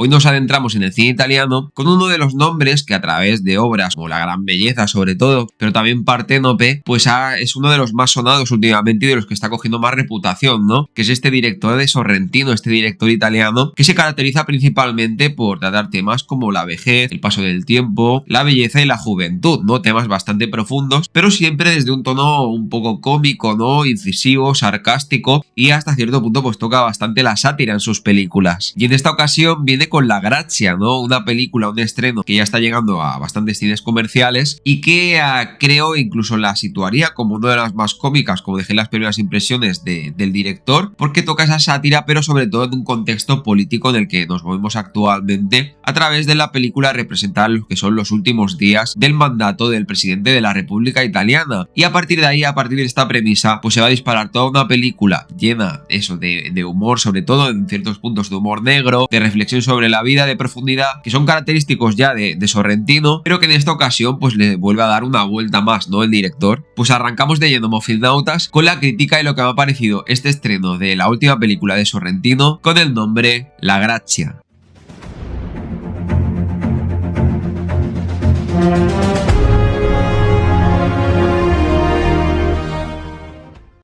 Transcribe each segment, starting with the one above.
Hoy nos adentramos en el cine italiano con uno de los nombres que a través de obras como La Gran Belleza sobre todo, pero también Parténope, pues es uno de los más sonados últimamente y de los que está cogiendo más reputación, ¿no? Que es este director de Sorrentino, este director italiano que se caracteriza principalmente por tratar temas como la vejez, el paso del tiempo, la belleza y la juventud, ¿no? Temas bastante profundos, pero siempre desde un tono un poco cómico, ¿no? Incisivo, sarcástico y hasta cierto punto pues toca bastante la sátira en sus películas. Y en esta ocasión viene con La Grazia, ¿no? Una película, un estreno que ya está llegando a bastantes cines comerciales y que creo incluso la situaría como una de las más cómicas, como dejé las primeras impresiones del director, porque toca esa sátira, pero sobre todo en un contexto político en el que nos movemos actualmente a través de la película representar lo que son los últimos días del mandato del presidente de la República Italiana. Y a partir de ahí, a partir de esta premisa, pues se va a disparar toda una película llena eso de humor, sobre todo en ciertos puntos de humor negro, de reflexión sobre la vida, de profundidad, que son característicos ya de Sorrentino, pero que en esta ocasión pues le vuelve a dar una vuelta más, ¿no? El director. Pues arrancamos de lleno Mofilnautas con la crítica de lo que me ha parecido este estreno de la última película de Sorrentino con el nombre La Grazia.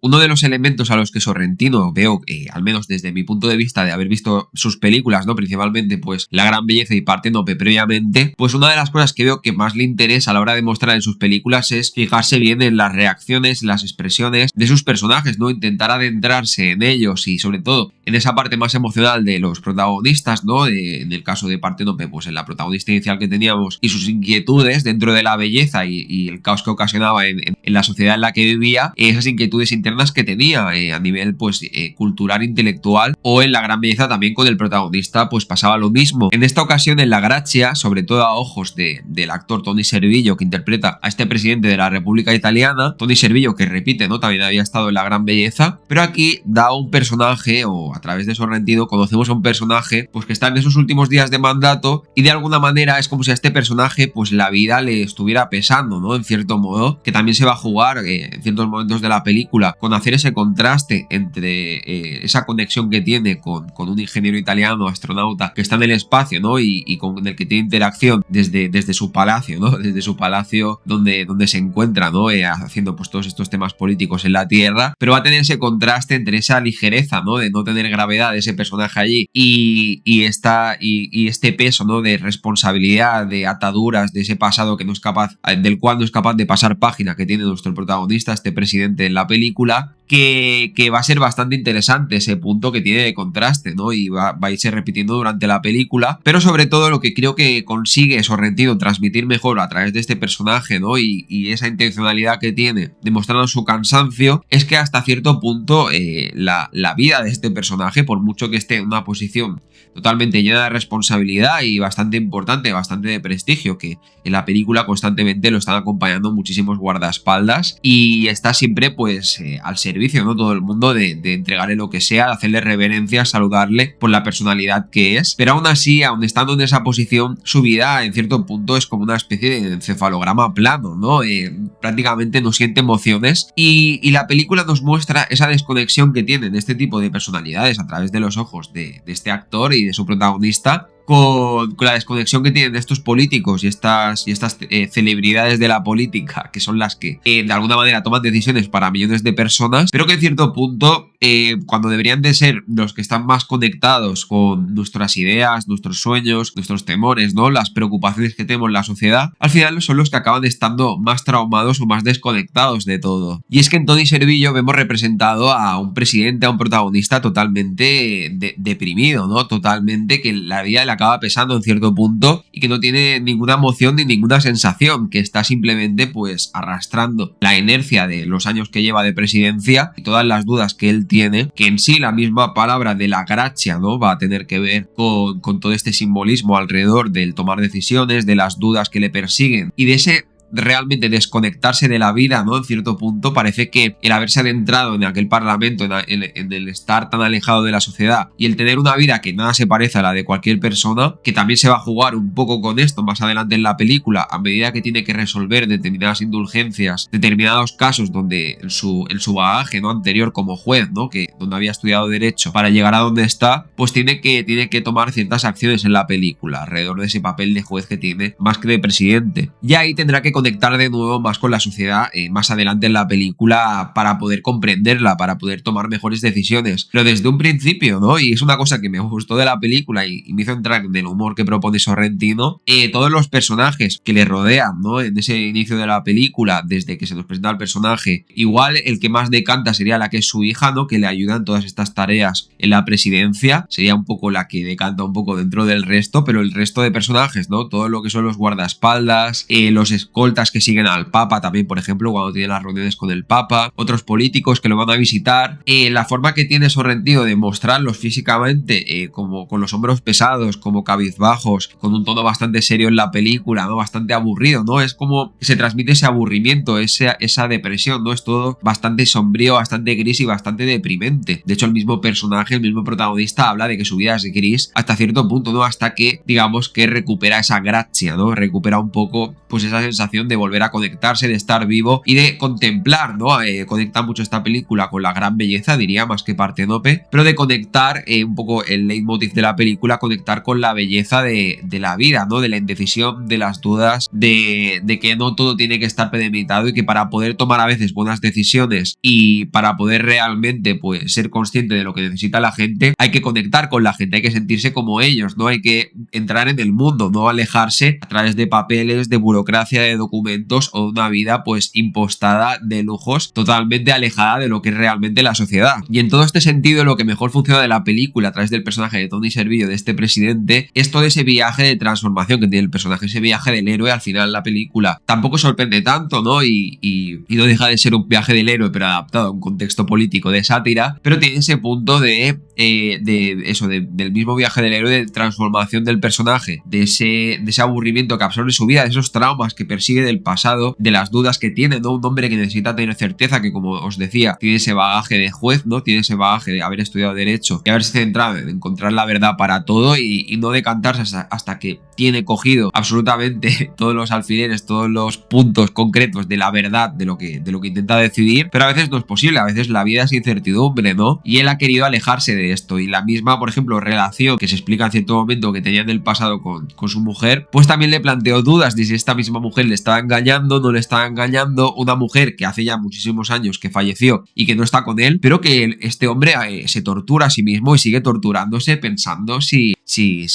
Uno de los elementos a los que Sorrentino veo, al menos desde mi punto de vista de haber visto sus películas, ¿no? Principalmente pues La Gran Belleza y Parténope previamente, pues una de las cosas que veo que más le interesa a la hora de mostrar en sus películas es fijarse bien en las reacciones, las expresiones de sus personajes, ¿no? Intentar adentrarse en ellos y sobre todo en esa parte más emocional de los protagonistas, ¿no? En el caso de Parténope, pues en la protagonista inicial que teníamos y sus inquietudes dentro de la belleza y el caos que ocasionaba en la sociedad en la que vivía, esas inquietudes internas que tenía a nivel pues cultural, intelectual, o en La Gran Belleza también con el protagonista pues pasaba lo mismo. En esta ocasión en La Grazia, sobre todo a ojos del actor Tony Servillo que interpreta a este presidente de la República Italiana, Tony Servillo que repite, ¿no? También había estado en La Gran Belleza, pero aquí da un personaje, o a través de Sorrentino conocemos a un personaje pues que está en esos últimos días de mandato y de alguna manera es como si a este personaje pues la vida le estuviera pesando, ¿no? En cierto modo, que también se va a jugar en ciertos momentos de la película con hacer ese contraste entre esa conexión que tiene con un ingeniero italiano, astronauta, que está en el espacio, ¿no? Y con el que tiene interacción desde su palacio, ¿no? Desde su palacio donde se encuentra, ¿no? Haciendo pues todos estos temas políticos en la Tierra, pero va a tener ese contraste entre esa ligereza, ¿no? De no tener gravedad de ese personaje allí y este peso, ¿no? De responsabilidad, de ataduras, de ese pasado que no es capaz, del cual no es capaz de pasar página que tiene nuestro protagonista, este presidente en la película, que va a ser bastante interesante ese punto que tiene de contraste, ¿no? Y va a irse repitiendo durante la película, pero sobre todo lo que creo que consigue Sorrentino transmitir mejor a través de este personaje, ¿no? Y esa intencionalidad que tiene demostrando su cansancio es que hasta cierto punto la vida de este personaje, por mucho que esté en una posición totalmente llena de responsabilidad y bastante importante, bastante de prestigio, que en la película constantemente lo están acompañando muchísimos guardaespaldas y está siempre pues al servicio, ¿no? Todo el mundo de entregarle lo que sea, de hacerle reverencias, saludarle por la personalidad que es, pero aún así, aún estando en esa posición, su vida en cierto punto es como una especie de encefalograma plano, ¿no? Prácticamente no siente emociones y la película nos muestra esa desconexión que tienen este tipo de personalidades a través de los ojos de este actor y de su protagonista con la desconexión que tienen estos políticos y estas celebridades de la política, que son las que de alguna manera toman decisiones para millones de personas, pero que en cierto punto cuando deberían de ser los que están más conectados con nuestras ideas, nuestros sueños, nuestros temores, ¿no? Las preocupaciones que tenemos en la sociedad, al final son los que acaban estando más traumados o más desconectados de todo. Y es que en Tony Servillo vemos representado a un presidente, a un protagonista totalmente deprimido, ¿no? Totalmente que la vida le acaba pesando en cierto punto y que no tiene ninguna emoción ni ninguna sensación, que está simplemente pues arrastrando la inercia de los años que lleva de presidencia y todas las dudas que él tiene, que en sí la misma palabra de la grazia, ¿no? Va a tener que ver con todo este simbolismo alrededor del tomar decisiones, de las dudas que le persiguen y de ese realmente desconectarse de la vida, ¿no? En cierto punto parece que el haberse adentrado en aquel parlamento, en el estar tan alejado de la sociedad y el tener una vida que nada se parece a la de cualquier persona, que también se va a jugar un poco con esto más adelante en la película, a medida que tiene que resolver determinadas indulgencias, determinados casos donde en su bagaje, ¿no? Anterior como juez, ¿no? Que donde había estudiado derecho para llegar a donde está, pues tiene que tomar ciertas acciones en la película alrededor de ese papel de juez que tiene más que de presidente. Y ahí tendrá que conectar de nuevo más con la sociedad más adelante en la película para poder comprenderla, para poder tomar mejores decisiones. Pero desde un principio, ¿no? Y es una cosa que me gustó de la película y me hizo entrar en el humor que propone Sorrentino, todos los personajes que le rodean, ¿no? En ese inicio de la película, desde que se nos presenta el personaje, igual el que más decanta sería la que es su hija, ¿no? Que le ayuda en todas estas tareas en la presidencia, sería un poco la que decanta un poco dentro del resto, pero el resto de personajes, ¿no? Todo lo que son los guardaespaldas, los escoltas que siguen al Papa también, por ejemplo, cuando tiene las reuniones con el Papa, otros políticos que lo van a visitar, la forma que tiene Sorrentino de mostrarlos físicamente, como con los hombros pesados, como cabizbajos, con un tono bastante serio en la película, ¿no? Bastante aburrido, ¿no? Es como se transmite ese aburrimiento, esa depresión, ¿no? Es todo bastante sombrío, bastante gris y bastante deprimente. De hecho, el mismo personaje, el mismo protagonista habla de que su vida es gris hasta cierto punto, ¿no? Hasta que, digamos, que recupera esa gracia, ¿no? Recupera un poco, pues, esa sensación de volver a conectarse, de estar vivo y de contemplar, ¿no? Conecta mucho esta película con la gran belleza, diría, más que Parténope, pero de conectar un poco el leitmotiv de la película, conectar con la belleza de la vida, ¿no? De la indecisión, de las dudas, de que no todo tiene que estar premeditado y que para poder tomar a veces buenas decisiones y para poder realmente, pues, ser consciente de lo que necesita la gente, hay que conectar con la gente, hay que sentirse como ellos, ¿no? Hay que entrar en el mundo, no alejarse a través de papeles, de burocracia, de documentos o de una vida, pues, impostada de lujos, totalmente alejada de lo que es realmente la sociedad. Y en todo este sentido, lo que mejor funciona de la película a través del personaje de Tony Servillo, de este presidente, es todo ese viaje de transformación que tiene el personaje, ese viaje del héroe al final de la película. Tampoco sorprende tanto, ¿no? Y no deja de ser un viaje del héroe, pero adaptado a un contexto político de sátira, pero tiene ese punto del mismo viaje del héroe, de transformación del personaje, de ese aburrimiento que absorbe su vida, de esos traumas que persigue del pasado, de las dudas que tiene, ¿no? Un hombre que necesita tener certeza, que como os decía, tiene ese bagaje de juez, ¿no? Tiene ese bagaje de haber estudiado derecho y haberse centrado en encontrar la verdad para todo y no decantarse hasta que tiene cogido absolutamente todos los alfileres, todos los puntos concretos de la verdad de lo que intenta decidir, pero a veces no es posible, a veces la vida es incertidumbre, ¿no? Y él ha querido alejarse de esto y la misma, por ejemplo, relación que se explica en cierto momento que tenía en el pasado con su mujer, pues también le planteó dudas de si esta misma mujer le estaba engañando, no le estaba engañando, una mujer que hace ya muchísimos años que falleció y que no está con él, pero que este hombre se tortura a sí mismo y sigue torturándose pensando si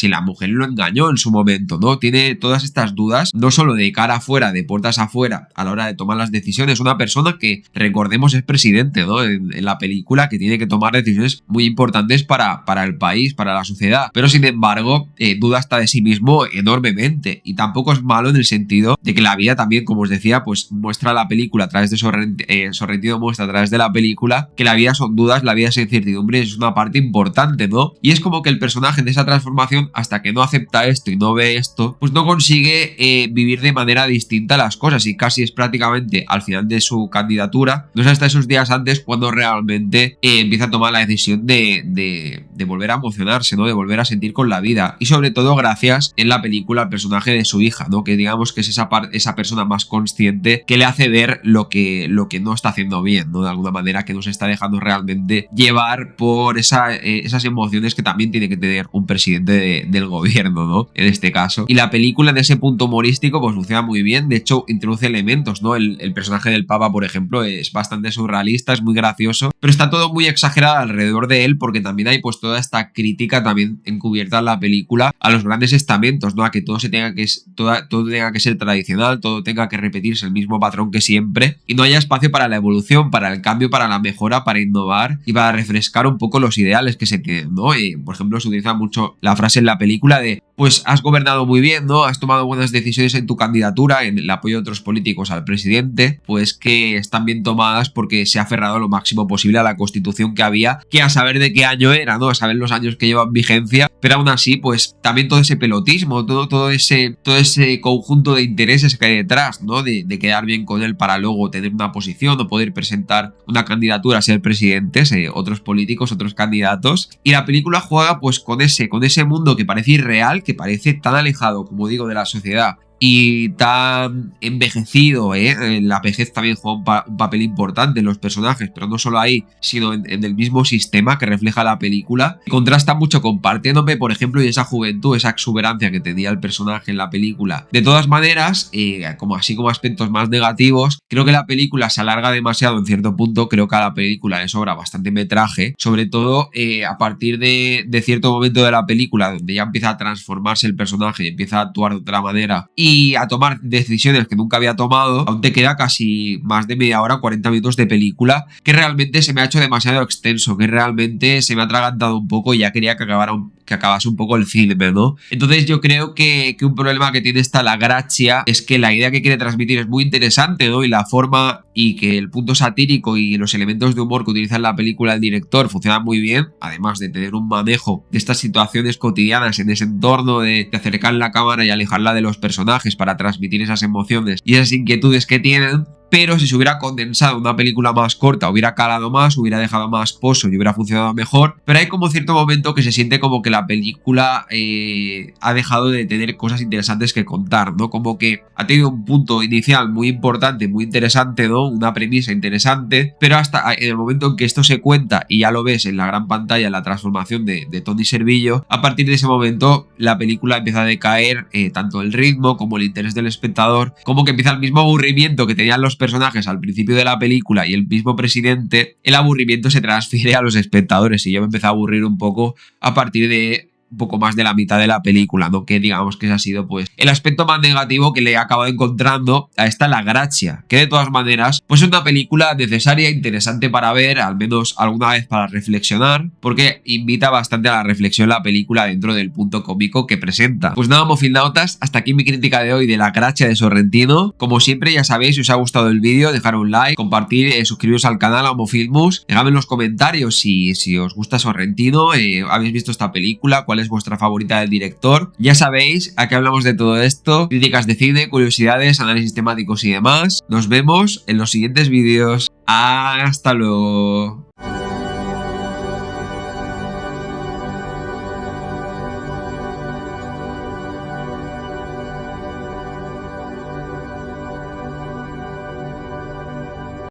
la mujer lo engañó en su momento, ¿no? Tiene todas estas dudas, no solo de cara afuera, de puertas afuera, a la hora de tomar las decisiones. Una persona que, recordemos, es presidente, ¿no? En la película, que tiene que tomar decisiones muy importantes para el país, para la sociedad, pero sin embargo, duda hasta de sí mismo enormemente. Y tampoco es malo en el sentido de que la vida también, como os decía, pues muestra la película a través de Sorrentino muestra a través de la película que la vida son dudas, la vida es incertidumbre, es una parte importante, ¿no? Y es como que el personaje de esa transformación, hasta que no acepta esto y no ve esto, pues no consigue vivir de manera distinta las cosas y casi es prácticamente al final de su candidatura, no es hasta esos días antes cuando realmente empieza a tomar la decisión de volver a emocionarse, ¿no? De volver a sentir con la vida y sobre todo gracias en la película al personaje de su hija, ¿no? Que digamos que es esa persona más consciente que le hace ver lo que no está haciendo bien, ¿no? De alguna manera que no se está dejando realmente llevar por esas emociones que también tiene que tener un presidente del gobierno, ¿no? En este caso. Y la película en ese punto humorístico pues funciona muy bien, de hecho introduce elementos, ¿no? El personaje del Papa, por ejemplo, es bastante surrealista, es muy gracioso, pero está todo muy exagerado alrededor de él porque también hay pues toda esta crítica también encubierta en la película a los grandes estamentos, ¿no? A que todo tenga que ser tradicional, todo tenga que repetirse el mismo patrón que siempre y no haya espacio para la evolución, para el cambio, para la mejora, para innovar y para refrescar un poco los ideales que se tienen, ¿no? Por ejemplo, se utiliza mucho la frase en la película de pues has gobernado muy bien, ¿no? Has tomado buenas decisiones en tu candidatura, en el apoyo de otros políticos al presidente, pues que están bien tomadas porque se ha aferrado lo máximo posible a la constitución que había, que a saber de qué año era, ¿no? A saber los años que llevan vigencia, pero aún así, pues también todo ese pelotismo, todo ese conjunto de intereses que hay detrás, ¿no? De quedar bien con él para luego tener una posición o poder presentar una candidatura a ser presidentes, otros políticos, otros candidatos. Y la película juega pues con ese mundo que parece irreal, que parece tan alejado, como digo, de la sociedad y tan envejecido, la vejez también juega un papel importante en los personajes, pero no solo ahí, sino en el mismo sistema que refleja la película. Contrasta mucho con Parténope, por ejemplo, y esa juventud, esa exuberancia que tenía el personaje en la película. De todas maneras, así como aspectos más negativos, creo que la película se alarga demasiado en cierto punto. Creo que a la película le sobra bastante metraje, sobre todo a partir de cierto momento de la película donde ya empieza a transformarse el personaje y empieza a actuar de otra manera y a tomar decisiones que nunca había tomado. Aún te queda casi más de media hora, 40 minutos de película, que realmente se me ha hecho demasiado extenso, que realmente se me ha atragantado un poco y ya quería que acabase un poco el filme, ¿no? Entonces yo creo que un problema que tiene esta La Grazia es que la idea que quiere transmitir es muy interesante, ¿no? Y la forma y que el punto satírico y los elementos de humor que utiliza en la película el director funcionan muy bien, además de tener un manejo de estas situaciones cotidianas en ese entorno, de acercar la cámara y alejarla de los personajes para transmitir esas emociones y esas inquietudes que tienen. Pero si se hubiera condensado una película más corta, hubiera calado más, hubiera dejado más pozo y hubiera funcionado mejor. Pero hay como cierto momento que se siente como que la película ha dejado de tener cosas interesantes que contar, ¿no? Como que ha tenido un punto inicial muy importante, muy interesante, ¿no? Una premisa interesante, pero hasta en el momento en que esto se cuenta y ya lo ves en la gran pantalla, la transformación de Tony Servillo, a partir de ese momento la película empieza a decaer, tanto el ritmo como el interés del espectador, como que empieza el mismo aburrimiento que tenían los personajes al principio de la película y el mismo presidente. El aburrimiento se transfiere a los espectadores y yo me empecé a aburrir un poco a partir de un poco más de la mitad de la película, ¿no? Que digamos que ese ha sido pues el aspecto más negativo que le he acabado encontrando a esta La Grazia, que de todas maneras pues es una película necesaria e interesante para ver, al menos alguna vez para reflexionar, porque invita bastante a la reflexión la película dentro del punto cómico que presenta. Pues nada, mofilnautas, hasta aquí mi crítica de hoy de La Grazia de Sorrentino. Como siempre, ya sabéis, si os ha gustado el vídeo, dejar un like, compartir, suscribiros al canal a Homofilmus, dejadme en los comentarios si os gusta Sorrentino, habéis visto esta película, cuál es vuestra favorita del director. Ya sabéis, aquí hablamos de todo esto, críticas de cine, curiosidades, análisis temáticos y demás. Nos vemos en los siguientes vídeos. Hasta luego.